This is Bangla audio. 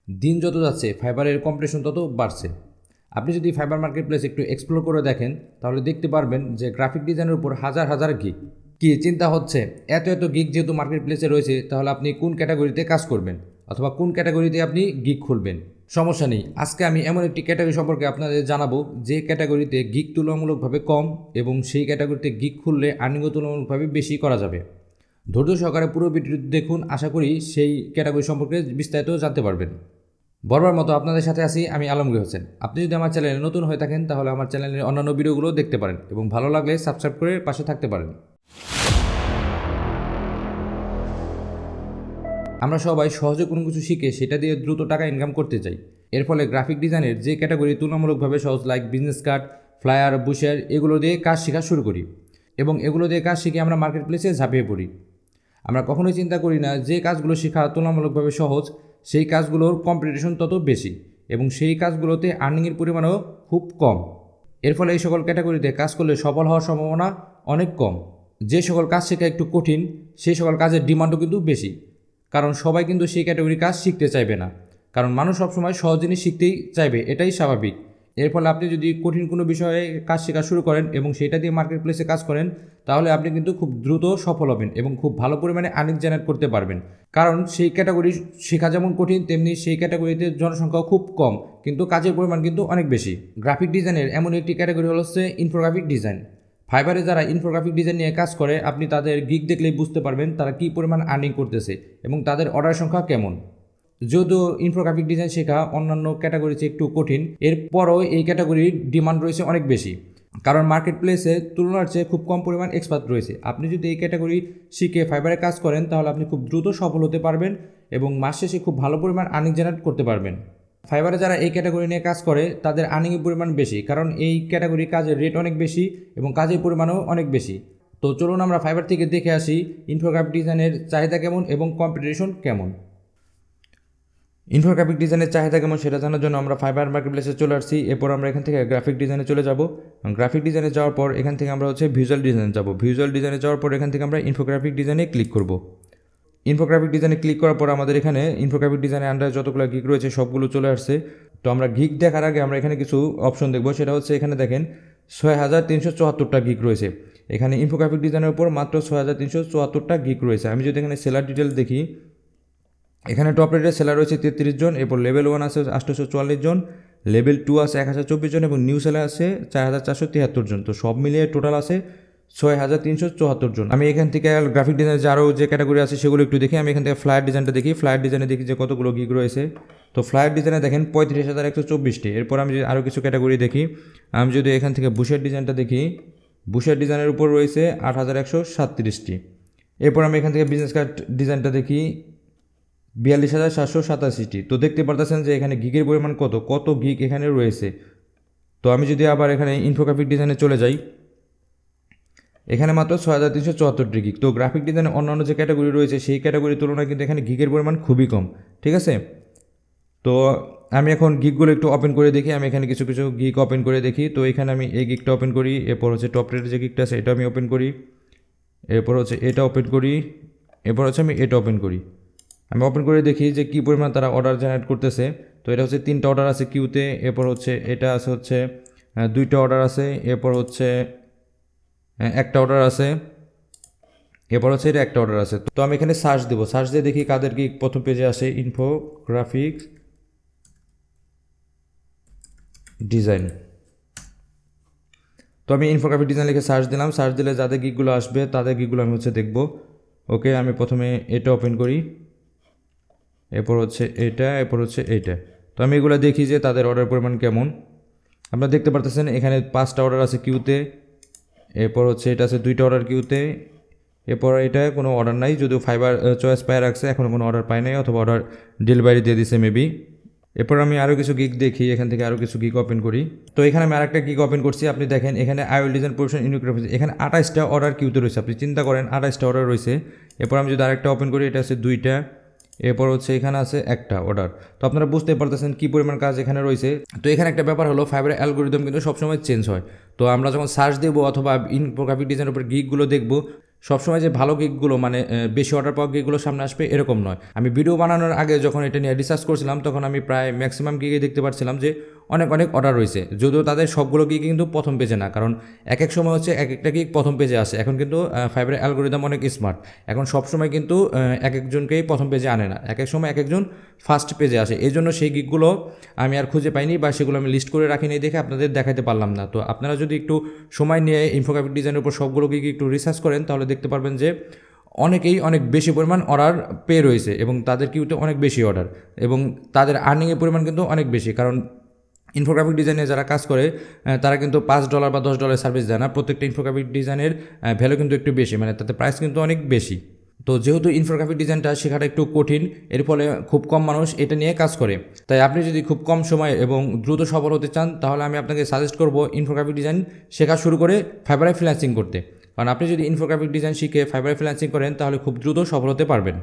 দিন যত যাচ্ছে ফাইবারের কম্পিটিশন তত বাড়ছে। আপনি যদি ফাইবার মার্কেট প্লেস একটু এক্সপ্লোর করে দেখেন তাহলে দেখতে পারবেন যে গ্রাফিক ডিজাইনের উপর হাজার হাজার গিগ। কি চিন্তা হচ্ছে, এত এত গিগ যেহেতু মার্কেট প্লেসে রয়েছে, তাহলে আপনি কোন ক্যাটাগরিতে কাজ করবেন অথবা কোন ক্যাটাগরিতে আপনি গিগ খুলবেন? সমস্যা নেই, আজকে আমি এমন একটি ক্যাটাগরি সম্পর্কে আপনাদের জানাবো যে ক্যাটাগরিতে গিগ তুলনামূলকভাবে কম এবং সেই ক্যাটাগরিতে গিগ খুললে আর্নিংও তুলনামূলকভাবে বেশি করা যাবে। ধৈর্য সহকারে পুরো ভিডিওটি দেখুন, আশা করি সেই ক্যাটাগরি সম্পর্কে বিস্তারিত জানতে পারবেন। বরাবর মতো আপনাদের সাথে আছি আমি আলমগীর হোসেন। আপনি যদি আমার চ্যানেলে নতুন হয়ে থাকেন তাহলে আমার চ্যানেলের অন্যান্য ভিডিওগুলো দেখতে পারেন এবং ভালো লাগলে সাবস্ক্রাইব করে পাশে থাকতে পারেন। আমরা সবাই সহজে কোনো কিছু শিখে সেটা দিয়ে দ্রুত টাকা ইনকাম করতে চাই। এর ফলে গ্রাফিক ডিজাইনের যে ক্যাটাগরি তুলনামূলকভাবে সহজ, লাইক বিজনেস কার্ড, ফ্লায়ার, বুশার, এগুলো দিয়ে কাজ শেখা শুরু করি এবং এগুলো দিয়ে কাজ শিখে আমরা মার্কেট প্লেসে ঝাঁপিয়ে পড়ি। আমরা কখনোই চিন্তা করি না যে কাজগুলো শেখা তুলনামূলকভাবে সহজ সেই কাজগুলোর কম্পিটিশন তত বেশি এবং সেই কাজগুলোতে আর্নিংয়ের পরিমাণও খুব কম। এর ফলে এই সকল ক্যাটাগরিতে কাজ করলে সফল হওয়ার সম্ভাবনা অনেক কম। যে সকল কাজ শেখা একটু কঠিন সেই সকল কাজের ডিমান্ডও কিন্তু বেশি, কারণ সবাই কিন্তু সেই ক্যাটাগরির কাজ শিখতে চাইবে না, কারণ মানুষ সবসময় সহজ জিনিস শিখতেই চাইবে, এটাই স্বাভাবিক। এর ফলে আপনি যদি কঠিন কোনো বিষয়ে কাজ শেখা শুরু করেন এবং সেটা দিয়ে মার্কেট প্লেসে কাজ করেন তাহলে আপনি কিন্তু খুব দ্রুত সফল হবেন এবং খুব ভালো পরিমাণে আর্নিং জেনারেট করতে পারবেন। কারণ সেই ক্যাটাগরি শেখা যেমন কঠিন তেমনি সেই ক্যাটাগরিতে জনসংখ্যাও খুব কম, কিন্তু কাজের পরিমাণ কিন্তু অনেক বেশি। গ্রাফিক ডিজাইনের এমন একটি ক্যাটাগরি হচ্ছে ইনফোগ্রাফিক ডিজাইন। ফাইবারে যারা ইনফোগ্রাফিক ডিজাইন নিয়ে কাজ করে আপনি তাদের গিগ দেখলেই বুঝতে পারবেন তারা কী পরিমাণ আর্নিং করতেছে এবং তাদের অর্ডার সংখ্যা কেমন। যদিও ইনফোগ্রাফিক ডিজাইন শেখা অন্যান্য ক্যাটাগরি চেয়ে একটু কঠিন, এরপরও এই ক্যাটাগরির ডিমান্ড রয়েছে অনেক বেশি, কারণ মার্কেট প্লেসে তুলনার চেয়ে খুব কম পরিমাণ এক্সপার্ট রয়েছে। আপনি যদি এই ক্যাটাগরি শিখে ফাইবারে কাজ করেন তাহলে আপনি খুব দ্রুত সফল হতে পারবেন এবং মাস শেষে খুব ভালো পরিমাণ আর্নিং জেনারেট করতে পারবেন। ফাইবারে যারা এই ক্যাটাগরি নিয়ে কাজ করে তাদের আর্নিংয়ের পরিমাণ বেশি, কারণ এই ক্যাটাগরি কাজের রেট অনেক বেশি এবং কাজের পরিমাণও অনেক বেশি। তো চলুন আমরা ফাইবার থেকে দেখে আসি ইনফোগ্রাফিক ডিজাইনের চাহিদা কেমন এবং কম্পিটিশন কেমন। ইনফোগ্রাফিক ডিজাইনের চাহিদা কেমন সেটা জানার জন্য আমরা ফাইবার মার্কেট প্লেসে চলে আসছি। এরপর আমরা এখান থেকে গ্রাফিক ডিজাইনে চলে যাব। গ্রাফিক ডিজাইনে যাওয়ার পর এখান থেকে আমরা ভিজুয়াল ডিজাইনে যাব। ভিজুয়াল ডিজাইনে যাওয়ার পর এখান থেকে আমরা ইনফোগ্রাফিক ডিজাইনে ক্লিক করব। ইনফোগ্রাফিক ডিজাইনে ক্লিক করার পর আমাদের এখানে ইনফোগ্রাফিক ডিজাইনের আন্ডারে যতগুলো গিগ রয়েছে সবগুলো চলে আসছে। তো আমরা গিগ দেখার আগে আমরা এখানে কিছু অপশন দেখব। সেটা হচ্ছে এখানে দেখেন 6374টা গিগ রয়েছে। এখানে ইনফোগ্রাফিক ডিজাইনের উপর মাত্র 6374টা গিগ রয়েছে। আমি যদি এখানে সেলার ডিটেল দেখি, এখানে টপ রেটের সেলার রয়েছে 33 জন, এরপর লেভেল 1 আছে 844 জন, লেভেল 2 আছে 1024 জন এবং নিউ সেলার আছে 4473 জন। তো সব মিলিয়ে টোটাল আছে 6374 জন। আমি এখান থেকে গ্রাফিক ডিজাইনের যে আরও যে ক্যাটাগরি আছে সেগুলো একটু দেখি। আমি এখান থেকে ফ্লায়ার ডিজাইনটা দেখি। ফ্লায়ার ডিজাইনে দেখি যে কতগুলো গিগ রয়েছে। তো ফ্লায়ার ডিজাইনে দেখেন 35,124টি। এরপর আমি যদি আরও কিছু ক্যাটাগরি দেখি, আমি যদি এখান থেকে বুশের ডিজাইনটা দেখি, বুশের ডিজাইনের উপর রয়েছে 8137টি। এরপর আমি এখান থেকে বিজনেস কার্ড ডিজাইনটা দেখি 42,787টি। তো দেখতে পারতেছেন যে এখানে গিগের পরিমাণ কত গিগ এখানে রয়েছে। তো আমি যদি আবার এখানে ইনফোগ্রাফিক ডিজাইনে চলে যাই, এখানে মাত্র 6374টি গিগ। তো গ্রাফিক ডিজাইনে অন্যান্য যে ক্যাটাগরি রয়েছে সেই ক্যাটাগরির তুলনায় কিন্তু এখানে গিগের পরিমাণ খুবই কম, ঠিক আছে। তো আমি এখন গিগগুলো একটু ওপেন করে দেখি। আমি এখানে কিছু কিছু গিগ ওপেন করে দেখি। তো এখানে আমি এই গিগটা ওপেন করি, এরপর টপ রেটের যে গিগটা আছে এটা আমি ওপেন করি, এরপর এটা ওপেন করি, এরপর আমি এটা ওপেন করি। আমি ওপেন করে দেখি যে কী পরিমাণ তারা অর্ডার জেনারেট করতেছে। তো এটা 3টা অর্ডার আছে কিউতে, এরপর এটা আছে 2টা অর্ডার আছে, এরপর একটা অর্ডার আছে, এরপর এটা একটা অর্ডার আছে। তো আমি এখানে সার্চ দেবো, সার্চ দিয়ে দেখি কাদের কি প্রথম পেজে আসে ইনফোগ্রাফিক ডিজাইন। তো আমি ইনফোগ্রাফিক ডিজাইন লিখে সার্চ দিলাম। সার্চ দিলে যাদের গিকগুলো আসবে তাদের গিকগুলো আমি দেখবো। ওকে, আমি প্রথমে এটা ওপেন করি, এরপর এটা, এরপর এইটা। তো আমি এগুলো দেখি যে তাদের অর্ডার পরিমাণ কেমন। আপনারা দেখতে পারতেছেন এখানে 5টা অর্ডার আছে কিউতে, এরপর এটা আছে 2টা অর্ডার কিউতে, এরপর এটা কোনো অর্ডার নাই, যদিও ফাইবার চয়েস পায় রাখছে, এখনও কোনো অর্ডার পায় নাই অথবা অর্ডার ডেলিভারি দিয়ে দিছে মেবি। এরপর আমি আরও কিছু গিগ দেখি, এখান থেকে আরও কিছু গিগ ওপেন করি। তো এখানে আমি আরেকটা গিগ ওপেন করছি। আপনি দেখেন এখানে আইওএল ডিজাইন প্রফেশন ইউনিগ্রাফি, এখানে 28টা অর্ডার কিউতে রয়েছে। আপনি চিন্তা করেন 28টা অর্ডার রয়েছে। এরপর আমি যদি আরেকটা ওপেন করি, এটা আছে 2টা, এরপর এখানে আছে একটা অর্ডার। তো আপনারা বুঝতে পারতেছেন কী পরিমাণ কাজ এখানে রয়েছে। তো এখানে একটা ব্যাপার হলো ফাইবারের অ্যালগোরিদম কিন্তু সবসময় চেঞ্জ হয়। তো আমরা যখন সার্চ দেবো অথবা ইনফোগ্রাফিক ডিজাইনের উপর গিগগুলো দেখবো সবসময় যে ভালো গিগগুলো মানে বেশি অর্ডার পাওয়া গিগগুলো সামনে আসবে এরকম নয়। আমি ভিডিও বানানোর আগে যখন এটা নিয়ে রিসার্চ করছিলাম তখন আমি প্রায় ম্যাক্সিমাম গিগে দেখতে পাচ্ছিলাম যে অনেক অনেক অর্ডার রয়েছে, যদিও তাদের সবগুলো গিগ কিন্তু প্রথম পেজে না, কারণ এক এক সময় হচ্ছে এক একটা গিগ প্রথম পেজে আসে। এখন কিন্তু ফাইবারের অ্যালগোরিদম অনেক স্মার্ট, এখন সবসময় কিন্তু এক একজনকেই প্রথম পেজে আনে না, এক এক সময় এক একজন ফার্স্ট পেজে আসে। এই জন্য সেই গিগগুলো আমি আর খুঁজে পাইনি বা সেগুলো আমি লিস্ট করে রাখিনি দেখে আপনাদের দেখাতে পারলাম না। তো আপনারা যদি একটু সময় নিয়ে ইনফোগ্রাফিক ডিজাইনের উপর সবগুলো গিগ একটু রিসার্চ করেন তাহলে দেখতে পারবেন যে অনেকেই অনেক বেশি পরিমাণ অর্ডার পেয়ে রয়েছে এবং তাদের কিউতে অনেক বেশি অর্ডার এবং তাদের আর্নিংয়ের পরিমাণ কিন্তু অনেক বেশি। কারণ ইনফোগ্রাফিক ডিজাইনে যারা কাজ করে তারা কিন্তু $5 বা $10 সার্ভিস দেয় না, প্রত্যেকটা ইনফোগ্রাফিক ডিজাইনের ভ্যালু কিন্তু একটু বেশি, মানে তাতে প্রাইস কিন্তু অনেক বেশি। তো যেহেতু ইনফোগ্রাফিক ডিজাইনটা শেখাটা একটু কঠিন, এর ফলে খুব কম মানুষ এটা নিয়ে কাজ করে, তাই আপনি যদি খুব কম সময় এবং দ্রুত সফল হতে চান তাহলে আমি আপনাকে সাজেস্ট করব ইনফোগ্রাফিক ডিজাইন শেখা শুরু করে ফাইবারে ফ্রিল্যান্সিং করতে। কারণ আপনি যদি ইনফোগ্রাফিক ডিজাইন শিখে ফাইবারে ফ্রিল্যান্সিং করেন তাহলে খুব দ্রুত সফল হতে পারবেন।